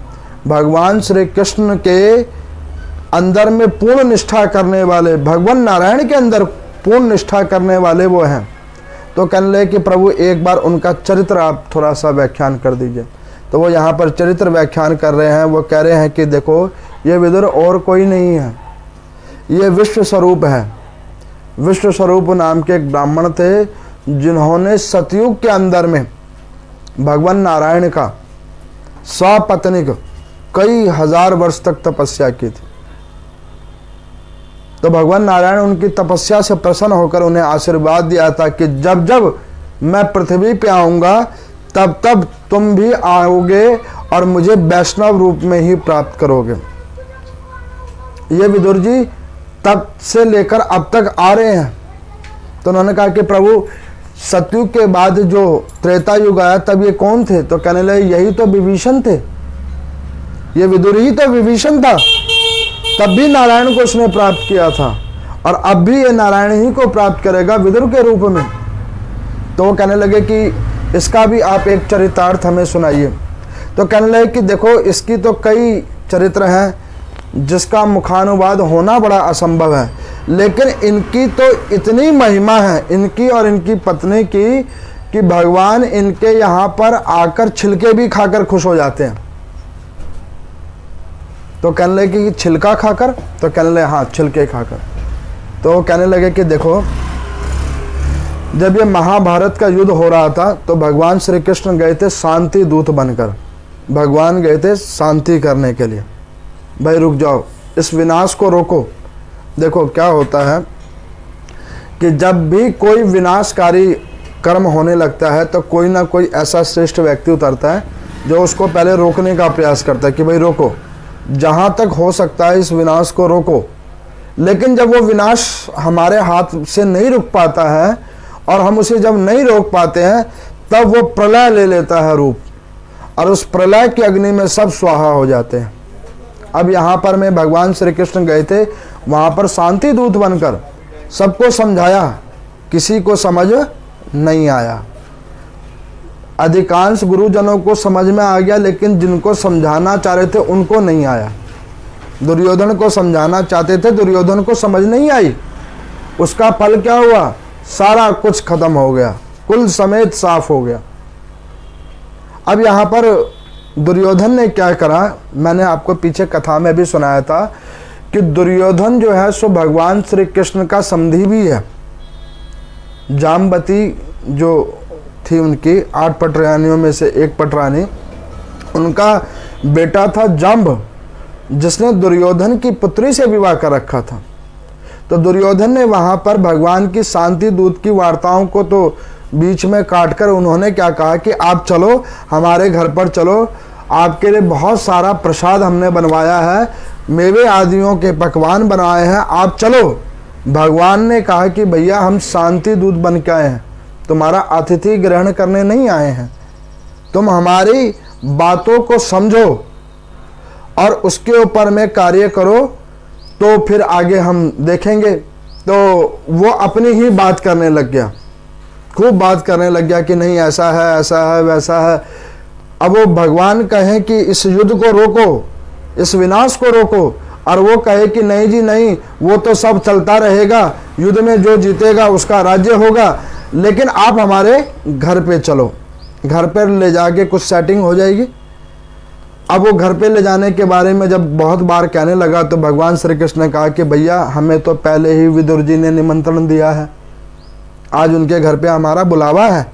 भगवान श्री कृष्ण के अंदर में पूर्ण निष्ठा करने वाले, भगवान नारायण के अंदर पूर्ण निष्ठा करने वाले वो हैं। तो कहने लगे कि प्रभु एक बार उनका चरित्र आप थोड़ा सा व्याख्यान कर दीजिए। तो वो यहाँ पर चरित्र व्याख्यान कर रहे हैं। वो कह रहे हैं कि देखो ये विदुर और कोई नहीं है, ये विश्व स्वरूप है। विश्व स्वरूप नाम के एक ब्राह्मण थे जिन्होंने सतयुग के अंदर में भगवान नारायण का सपत्नीक कई हजार वर्ष तक तपस्या की थी। तो भगवान नारायण उनकी तपस्या से प्रसन्न होकर उन्हें आशीर्वाद दिया था कि जब जब मैं पृथ्वी पे आऊंगा तब तब तुम भी आओगे और मुझे वैष्णव रूप में ही प्राप्त करोगे। ये विदुर जी तब से लेकर अब तक आ रहे हैं। तो उन्होंने कहा कि प्रभु सतयुग के बाद जो त्रेता युग आया तब ये कौन थे? तो कहने लगे यही तो विभीषण थे, ये विदुर ही तो विभीषण था। तब भी नारायण को उसने प्राप्त किया था और अब भी ये नारायण ही को प्राप्त करेगा विदुर के रूप में। तो वो कहने लगे कि इसका भी आप एक चरितार्थ हमें सुनाइए। तो कहने लगे कि देखो इसकी तो कई चरित्र हैं जिसका मुखानुवाद होना बड़ा असंभव है, लेकिन इनकी तो इतनी महिमा है इनकी और इनकी पत्नी की कि भगवान इनके यहाँ पर आकर छिलके भी खाकर खुश हो जाते हैं। तो कहने लगे कि छिलका खाकर? तो कहने लगे हाँ छिलके खाकर। तो कहने लगे कि देखो जब ये महाभारत का युद्ध हो रहा था तो भगवान श्री कृष्ण गए थे शांति दूत बनकर, भगवान गए थे शांति करने के लिए। भाई रुक जाओ, इस विनाश को रोको। देखो क्या होता है कि जब भी कोई विनाशकारी कर्म होने लगता है तो कोई ना कोई ऐसा श्रेष्ठ व्यक्ति उतरता है जो उसको पहले रोकने का प्रयास करता है कि भाई रोको, जहाँ तक हो सकता है इस विनाश को रोको। लेकिन जब वो विनाश हमारे हाथ से नहीं रुक पाता है और हम उसे जब नहीं रोक पाते हैं तब वो प्रलय ले लेता है रूप। और उस प्रलय की अग्नि में सब स्वाहा हो जाते हैं। अब यहाँ पर में भगवान श्री कृष्ण गए थे, वहाँ पर शांति दूत बनकर सबको समझाया, किसी को समझ नहीं आया। अधिकांश गुरुजनों को समझ में आ गया, लेकिन जिनको समझाना चाह रहे थे उनको नहीं आया। दुर्योधन को समझाना चाहते थे, दुर्योधन को समझ नहीं आई। उसका फल क्या हुआ? सारा कुछ खत्म हो गया, कुल समेत साफ हो गया। अब यहाँ पर दुर्योधन ने क्या करा, मैंने आपको पीछे कथा में भी सुनाया था कि दुर्योधन जो है सो भगवान श्री कृष्ण का समधी भी है। जामवती जो थी उनकी 8 पटरानियों में से एक पटरानी, उनका बेटा था जाम्ब, जिसने दुर्योधन की पुत्री से विवाह कर रखा था। तो दुर्योधन ने वहाँ पर भगवान की शांति दूत की वार्ताओं को तो बीच में काटकर उन्होंने क्या कहा कि आप चलो, हमारे घर पर चलो, आपके लिए बहुत सारा प्रसाद हमने बनवाया है, मेवे आदियों के पकवान बनाए हैं, आप चलो। भगवान ने कहा कि भैया हम शांति दूत बन के आए हैं, तुम्हारा अतिथि ग्रहण करने नहीं आए हैं, तुम हमारी बातों को समझो और उसके ऊपर में कार्य करो, तो फिर आगे हम देखेंगे। तो वो अपनी ही बात करने लग गया, खूब बात करने लग गया कि नहीं ऐसा है, ऐसा है, वैसा है। अब वो भगवान कहें कि इस युद्ध को रोको, इस विनाश को रोको, और वो कहे कि नहीं जी नहीं, वो तो सब चलता रहेगा, युद्ध में जो जीतेगा उसका राज्य होगा, लेकिन आप हमारे घर पे चलो, घर पर ले जाके कुछ सेटिंग हो जाएगी। अब वो घर पे ले जाने के बारे में जब बहुत बार कहने लगा तो भगवान श्री कृष्ण ने कहा कि भैया हमें तो पहले ही विदुर जी ने निमंत्रण दिया है, आज उनके घर पे हमारा बुलावा है,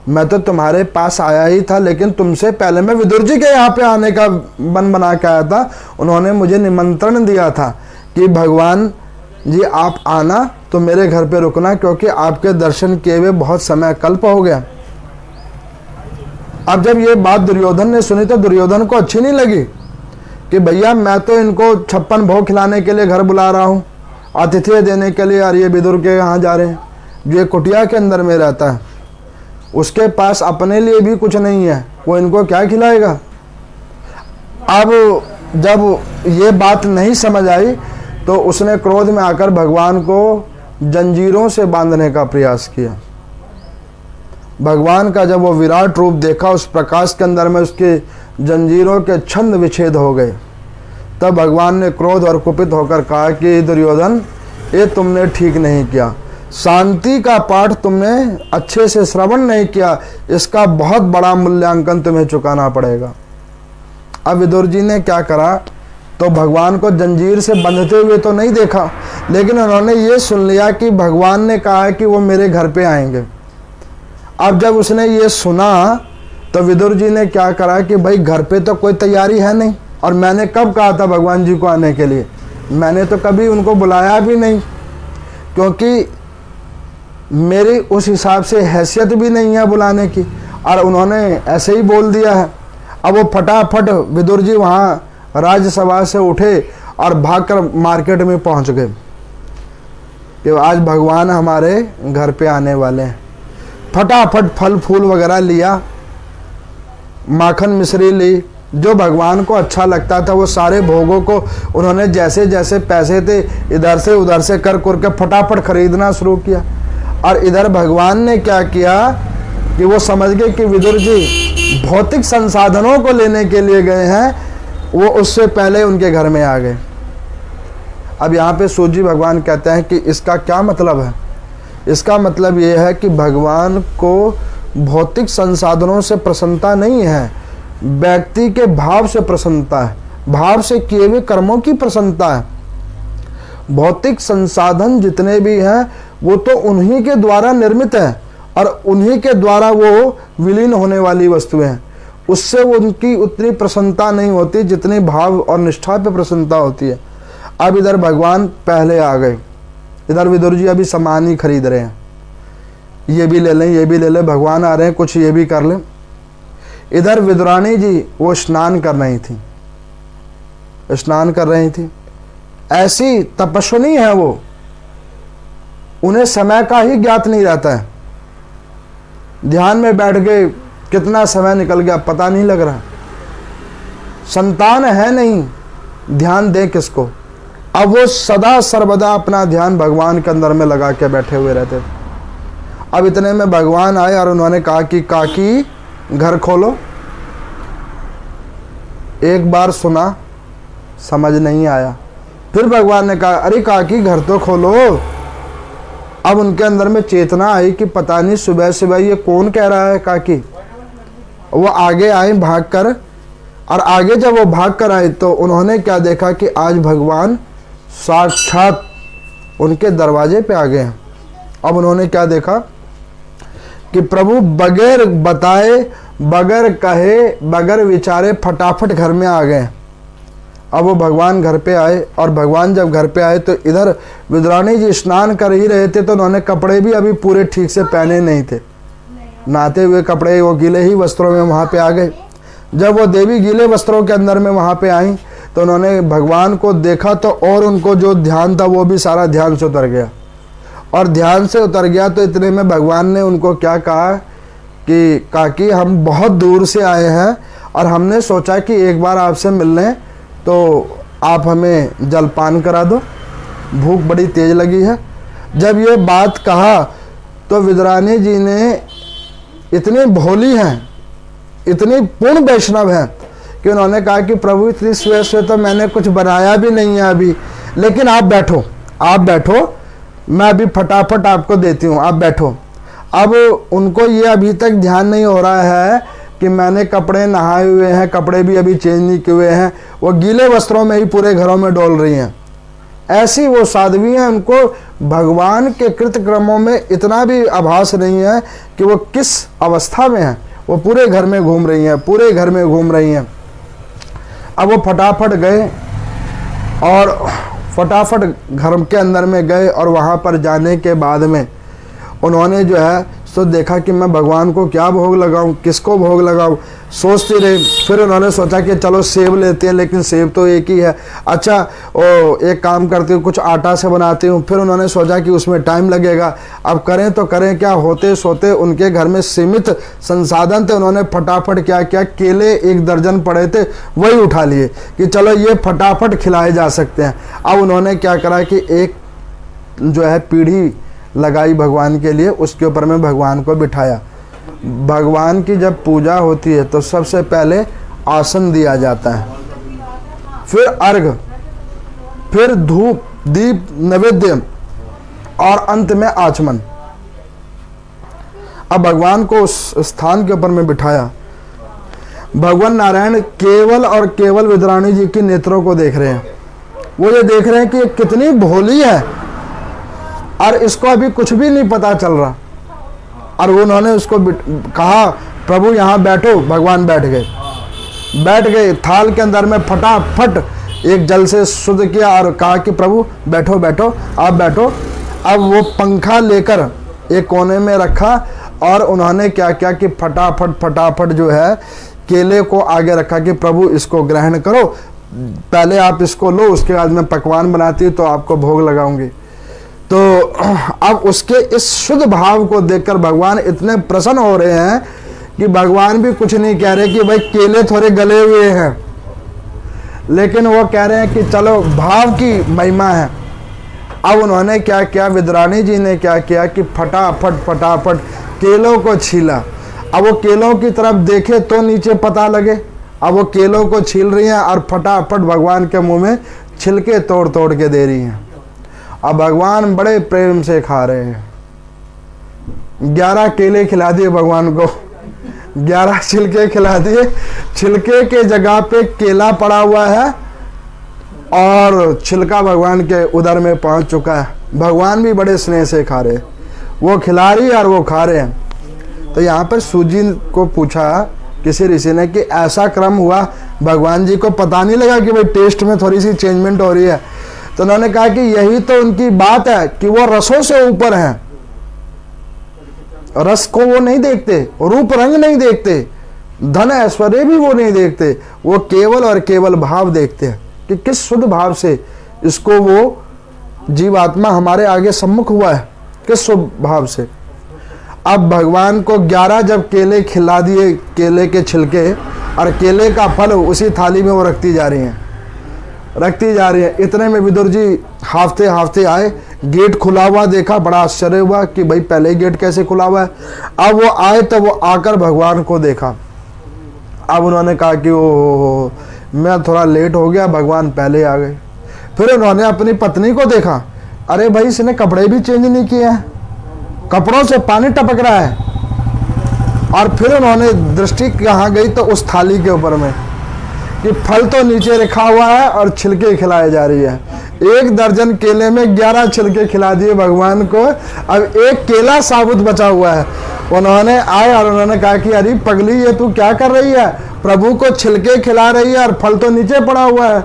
मैं तो तुम्हारे पास आया ही था, लेकिन तुमसे पहले मैं विदुर जी के यहाँ पे आने का बना के आया था। उन्होंने मुझे निमंत्रण दिया था कि भगवान जी आप आना तो मेरे घर पे रुकना, क्योंकि आपके दर्शन किए हुए बहुत समय कल्प हो गया। अब जब ये बात दुर्योधन ने सुनी तो दुर्योधन को अच्छी नहीं लगी कि भैया मैं तो इनको 56 भोग खिलाने के लिए घर बुला रहा हूँ, आतिथ्य देने के लिए, और ये विदुर के यहाँ जा रहे हैं, जो कुटिया के अंदर में रहता है, उसके पास अपने लिए भी कुछ नहीं है, वो इनको क्या खिलाएगा। अब जब ये बात नहीं समझ आई तो उसने क्रोध में आकर भगवान को जंजीरों से बांधने का प्रयास किया। भगवान का जब वो विराट रूप देखा, उस प्रकाश के अंदर में उसके जंजीरों के छंद विच्छेद हो गए, तब भगवान ने क्रोध और कुपित होकर कहा कि दुर्योधन ये तुमने ठीक नहीं किया, शांति का पाठ तुमने अच्छे से श्रवण नहीं किया, इसका बहुत बड़ा मूल्यांकन तुम्हें चुकाना पड़ेगा। अब विदुर जी ने क्या करा, तो भगवान को जंजीर से बंधते हुए तो नहीं देखा, लेकिन उन्होंने ये सुन लिया कि भगवान ने कहा है कि वो मेरे घर पे आएंगे। अब जब उसने ये सुना तो विदुर जी ने क्या करा कि भाई घर पे तो कोई तैयारी है नहीं, और मैंने कब कहा था भगवान जी को आने के लिए, मैंने तो कभी उनको बुलाया भी नहीं, क्योंकि मेरी उस हिसाब से हैसियत भी नहीं है बुलाने की, और उन्होंने ऐसे ही बोल दिया है। अब वो फटाफट विदुर जी वहाँ राज्यसभा से उठे और भागकर मार्केट में पहुँच गए कि आज भगवान हमारे घर पे आने वाले हैं। फटाफट फल फूल वगैरह लिया, माखन मिश्री ली, जो भगवान को अच्छा लगता था वो सारे भोगों को उन्होंने जैसे जैसे पैसे थे इधर से उधर से कर के फटाफट खरीदना शुरू किया। और इधर भगवान ने क्या किया कि वो समझ गए कि विदुर जी भौतिक संसाधनों को लेने के लिए गए हैं, वो उससे पहले उनके घर में आ गए। अब यहाँ पे सूत जी भगवान कहते हैं कि इसका क्या मतलब है। इसका मतलब ये है कि भगवान को भौतिक संसाधनों से प्रसन्नता नहीं है, व्यक्ति के भाव से प्रसन्नता है, भाव से किए हुए कर्मों की प्रसन्नता है। भौतिक संसाधन जितने भी हैं वो तो उन्हीं के द्वारा निर्मित है और उन्हीं के द्वारा वो विलीन होने वाली वस्तुएं हैं, उससे उनकी उतनी प्रसन्नता नहीं होती जितनी भाव और निष्ठा पे प्रसन्नता होती है। अब इधर भगवान पहले आ गए, इधर विदुर जी अभी सामान ही खरीद रहे हैं, ये भी ले लें, ये भी ले लें, भगवान आ रहे हैं कुछ ये भी कर लें। इधर विदुरानी जी वो स्नान कर रही थी, स्नान कर रही थी, ऐसी तपस्विनी है वो, उन्हें समय का ही ज्ञात नहीं रहता है। ध्यान में बैठ गए, कितना समय निकल गया पता नहीं लग रहा। संतान है नहीं, ध्यान दे किसको। अब वो सदा सर्वदा अपना ध्यान भगवान के अंदर में लगा के बैठे हुए रहते थे। अब इतने में भगवान आए और उन्होंने कहा कि काकी घर खोलो। एक बार सुना, समझ नहीं आया। फिर भगवान ने कहा अरे काकी घर तो खोलो। अब उनके अंदर में चेतना आई कि पता नहीं सुबह सुबह ये कौन कह रहा है काकी। वो आगे आए भाग कर, और आगे जब वो भाग कर आए तो उन्होंने क्या देखा कि आज भगवान साक्षात उनके दरवाजे पे आ गए हैं। अब उन्होंने क्या देखा कि प्रभु बगैर बताए, बगैर कहे, बगैर विचारे फटाफट घर में आ गए। अब वो भगवान घर पे आए, और भगवान जब घर पे आए तो इधर विद्राणी जी स्नान कर ही रहे थे, तो उन्होंने कपड़े भी अभी पूरे ठीक से पहने नहीं थे। नहाते हुए कपड़े वो गीले ही वस्त्रों में वहाँ पे आ गए। जब वो देवी गीले वस्त्रों के अंदर में वहाँ पे आई तो उन्होंने भगवान को देखा, तो और उनको जो ध्यान था वो भी सारा ध्यान से उतर गया। और ध्यान से उतर गया तो इतने में भगवान ने उनको क्या कहा कि काकी हम बहुत दूर से आए हैं और हमने सोचा कि एक बार आपसे मिल लें, तो आप हमें जलपान करा दो, भूख बड़ी तेज लगी है। जब ये बात कहा तो विद्राणी जी ने, इतनी भोली हैं, इतनी पूर्ण वैष्णव हैं कि उन्होंने कहा कि प्रभु इतनी सुबह से तो मैंने कुछ बनाया भी नहीं है अभी, लेकिन आप बैठो, आप बैठो, मैं अभी फटाफट आपको देती हूँ, आप बैठो। अब उनको ये अभी तक ध्यान नहीं हो रहा है कि मैंने कपड़े नहाए हुए हैं, कपड़े भी अभी चेंज नहीं किए हुए हैं, वो गीले वस्त्रों में ही पूरे घरों में डोल रही हैं। ऐसी वो साध्वी हैं, उनको भगवान के कृतक्रमों में इतना भी आभास नहीं है कि वो किस अवस्था में हैं। वो पूरे घर में घूम रही हैं, पूरे घर में घूम रही हैं। अब वो फटाफट गए और फटाफट घर के अंदर में गए, और वहाँ पर जाने के बाद में उन्होंने जो है सो देखा कि मैं भगवान को क्या भोग लगाऊं, किसको भोग लगाऊं, सोचते रहे। फिर उन्होंने सोचा कि चलो सेब लेते हैं, लेकिन सेब तो एक ही है। अच्छा एक काम करती हूँ, कुछ आटा से बनाती हूँ। फिर उन्होंने सोचा कि उसमें टाइम लगेगा, अब करें तो करें क्या। होते सोते उनके घर में सीमित संसाधन थे, उन्होंने फटाफट क्या किया, केले 1 दर्जन पड़े थे वही उठा लिए कि चलो ये फटाफट खिलाए जा सकते हैं। अब उन्होंने क्या करा कि एक जो है पीढ़ी लगाई भगवान के लिए, उसके ऊपर में भगवान को बिठाया। भगवान की जब पूजा होती है तो सबसे पहले आसन दिया जाता है, फिर अर्घ, फिर धूप दीप नैवेद्य, और अंत में आचमन। अब भगवान को उस स्थान के ऊपर में बिठाया। भगवान नारायण केवल और केवल विद्राणी जी की नेत्रों को देख रहे हैं। वो ये देख रहे हैं कि ये कितनी भोली है और इसको अभी कुछ भी नहीं पता चल रहा। और उन्होंने उसको कहा प्रभु यहाँ बैठो। भगवान बैठ गए। थाल के अंदर में फटाफट एक जल से शुद्ध किया और कहा कि प्रभु बैठो बैठो, आप बैठो। अब वो पंखा लेकर एक कोने में रखा, और उन्होंने क्या किया कि फटाफट जो है केले को आगे रखा कि प्रभु इसको ग्रहण करो, पहले आप इसको लो, उसके बाद मैं पकवान बनाती हूँ तो आपको भोग लगाऊंगी। तो अब उसके इस शुद्ध भाव को देखकर भगवान इतने प्रसन्न हो रहे हैं कि भगवान भी कुछ नहीं कह रहे कि भाई केले थोड़े गले हुए हैं, लेकिन वो कह रहे हैं कि चलो भाव की महिमा है। अब उन्होंने क्या किया, विद्राणी जी ने क्या किया कि फटाफट केलों को छीला। अब वो केलों की तरफ देखे तो नीचे पता लगे। अब वो केलों को छील रही हैं और फटाफट भगवान के मुंह में छिलके तोड़ के दे रही हैं। अब भगवान बड़े प्रेम से खा रहे हैं। 11 केले खिला दिए भगवान को, 11 छिलके खिला दिए। छिलके के जगह पे केला पड़ा हुआ है और छिलका भगवान के उदर में पहुंच चुका है। भगवान भी बड़े स्नेह से खा रहे, वो खिला रही और वो खा रहे हैं। तो यहाँ पर सूजी को पूछा किसी ऋषि ने कि ऐसा क्रम हुआ, भगवान जी को पता नहीं लगा कि भाई टेस्ट में थोड़ी सी चेंजमेंट हो रही है। तो उन्होंने कहा कि यही तो उनकी बात है कि वो रसों से ऊपर हैं। रस को वो नहीं देखते, रूप रंग नहीं देखते, धन ऐश्वर्य भी वो नहीं देखते, वो केवल और केवल भाव देखते हैं कि किस शुद्ध भाव से इसको वो जीवात्मा हमारे आगे सम्मुख हुआ है, किस शुद्ध भाव से। अब भगवान को 11 जब केले खिला दिए, केले के छिलके, और केले का फल उसी थाली में वो रखती जा रही हैं। इतने में विदुर जी हाफते हाफते आए, गेट खुला हुआ देखा, बड़ा आश्चर्य हुआ कि भाई पहले ही गेट कैसे खुला हुआ है। अब वो आए तो वो आकर भगवान को देखा। अब उन्होंने कहा कि ओ मैं थोड़ा लेट हो गया, भगवान पहले आ गए। फिर उन्होंने अपनी पत्नी को देखा, अरे भाई इसने कपड़े भी चेंज नहीं किए हैं, कपड़ों से पानी टपक रहा है। और फिर उन्होंने दृष्टि कहाँ गई तो उस थाली के ऊपर में कि फल तो नीचे रखा हुआ है और छिलके खिलाए जा रही है। 1 दर्जन केले में 11 छिलके खिला दिए भगवान को, अब 1 केला साबुत बचा हुआ है। उन्होंने आए और उन्होंने कहा कि अरे पगली ये तू क्या कर रही है, प्रभु को छिलके खिला रही है और फल तो नीचे पड़ा हुआ है।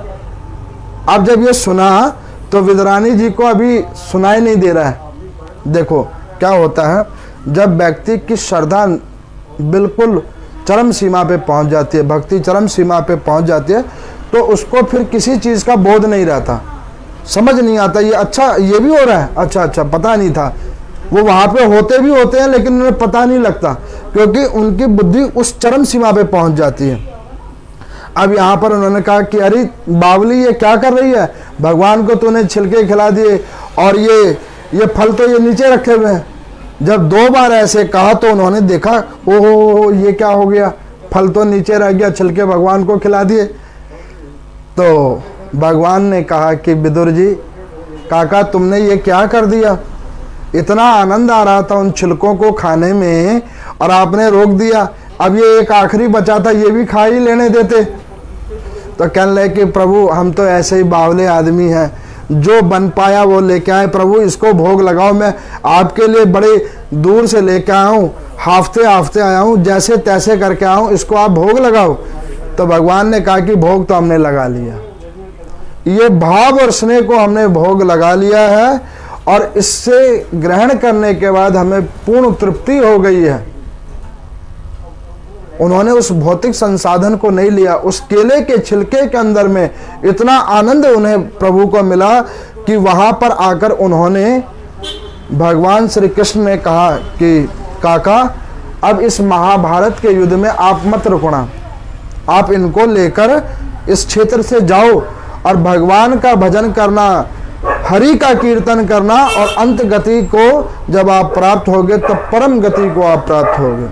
अब जब ये सुना तो विदुरानी जी को अभी सुनाई नहीं दे रहा है। देखो क्या होता है, जब व्यक्ति की श्रद्धा बिल्कुल चरम सीमा पे पहुंच जाती है, भक्ति चरम सीमा पे पहुंच जाती है, तो उसको फिर किसी चीज़ का बोध नहीं रहता, समझ नहीं आता ये अच्छा ये भी हो रहा है, अच्छा पता नहीं था। वो वहाँ पे होते भी होते हैं लेकिन उन्हें पता नहीं लगता, क्योंकि उनकी बुद्धि उस चरम सीमा पे पहुंच जाती है। अब यहाँ पर उन्होंने कहा कि अरे बावली ये क्या कर रही है, भगवान को तूने छिलके खिला दिए और ये फल तो ये नीचे रखे हुए हैं। जब 2 बार ऐसे कहा तो उन्होंने देखा, ओहो ये क्या हो गया, फल तो नीचे रह गया, छिलके भगवान को खिला दिए। तो भगवान ने कहा कि विदुर जी काका तुमने ये क्या कर दिया, इतना आनंद आ रहा था उन छिलकों को खाने में और आपने रोक दिया। अब ये एक आखिरी बचा था, ये भी खा ही लेने देते। तो कहने लगे कि प्रभु हम तो ऐसे ही बावले आदमी हैं, जो बन पाया वो लेके आए, प्रभु इसको भोग लगाओ, मैं आपके लिए बड़े दूर से लेके आया हूँ, हाफते हाफते आया हूँ, जैसे तैसे करके आया हूँ, इसको आप भोग लगाओ। तो भगवान ने कहा कि भोग तो हमने लगा लिया, ये भाव और स्नेह को हमने भोग लगा लिया है और इससे ग्रहण करने के बाद हमें पूर्ण तृप्ति हो गई है। उन्होंने उस भौतिक संसाधन को नहीं लिया, उस केले के छिलके के अंदर में इतना आनंद उन्हें प्रभु को मिला कि वहां पर आकर उन्होंने भगवान श्री कृष्ण ने कहा कि काका अब इस महाभारत के युद्ध में आप मत रुकना, आप इनको लेकर इस क्षेत्र से जाओ और भगवान का भजन करना, हरि का कीर्तन करना और अंत गति को जब आप प्राप्त होगे तब परम गति को आप प्राप्त होगे,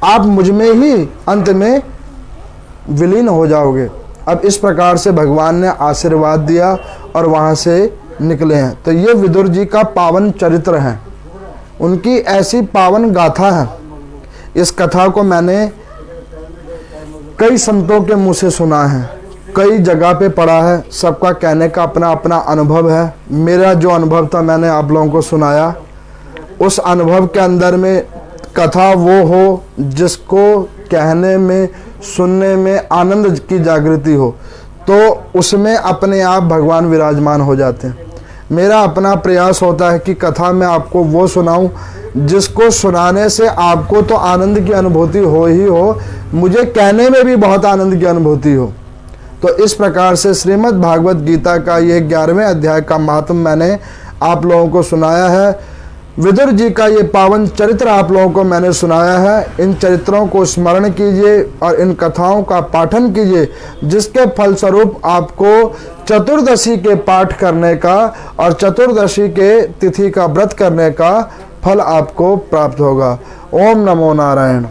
आप मुझ में ही अंत में विलीन हो जाओगे। अब इस प्रकार से भगवान ने आशीर्वाद दिया और वहाँ से निकले हैं। तो ये विदुर जी का पावन चरित्र है, उनकी ऐसी पावन गाथा है। इस कथा को मैंने कई संतों के मुँह से सुना है, कई जगह पे पढ़ा है, सबका कहने का अपना अपना अनुभव है। मेरा जो अनुभव था मैंने आप लोगों को सुनाया। उस अनुभव के अंदर में कथा वो हो जिसको कहने में सुनने में आनंद की जागृति हो, तो उसमें अपने आप भगवान विराजमान हो जाते हैं। मेरा अपना प्रयास होता है कि कथा में आपको वो सुनाऊं जिसको सुनाने से आपको तो आनंद की अनुभूति हो ही हो, मुझे कहने में भी बहुत आनंद की अनुभूति हो। तो इस प्रकार से श्रीमद् भागवत गीता का ये 11वें अध्याय का महात्म्य मैंने आप लोगों को सुनाया है। विदुर जी का ये पावन चरित्र आप लोगों को मैंने सुनाया है। इन चरित्रों को स्मरण कीजिए और इन कथाओं का पाठन कीजिए, जिसके फलस्वरूप आपको चतुर्दशी के पाठ करने का और चतुर्दशी के तिथि का व्रत करने का फल आपको प्राप्त होगा। ओम नमो नारायण।